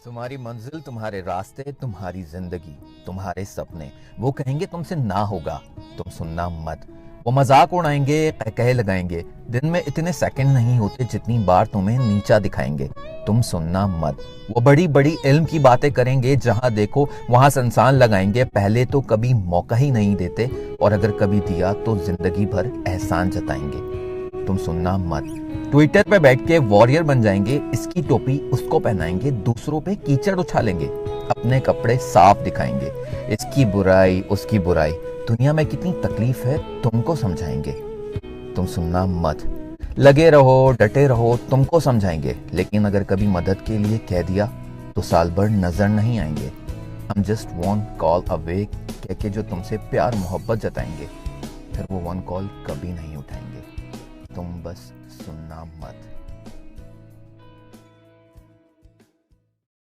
तुम्हारी मंजिल, तुम्हारे रास्ते, तुम्हारी जिंदगी, तुम्हारे सपने, वो कहेंगे तुमसे ना होगा, तुम सुनना मत। वो मजाक उड़ाएंगे, कह लगाएंगे, दिन में इतने सेकंड नहीं होते जितनी बार तुम्हें नीचा दिखाएंगे, तुम सुनना मत। वो बड़ी बड़ी इल्म की बातें करेंगे, जहां देखो वहां संसान लगाएंगे, पहले तो कभी मौका ही नहीं देते, और अगर कभी दिया तो जिंदगी भर एहसान जताएंगे, तुम सुनना मत। ट्विटर पे बैठ के वॉरियर बन जाएंगे, इसकी टोपी उसको पहनाएंगे, दूसरों पे कीचड़ उछालेंगे, अपने कपड़े साफ दिखाएंगे, इसकी बुराई उसकी बुराई, दुनिया में कितनी तकलीफ है तुमको समझाएंगे, तुम सुनना मत। लगे रहो, डटे रहो, तुमको समझाएंगे, लेकिन अगर कभी मदद के लिए कह दिया तो साल भर नजर नहीं आएंगे। हम जस्ट वन कॉल अवे कह के जो तुमसे प्यार मोहब्बत जताएंगे, फिर वो वन कॉल कभी नहीं उठाएंगे, तुम बस सुनना मत।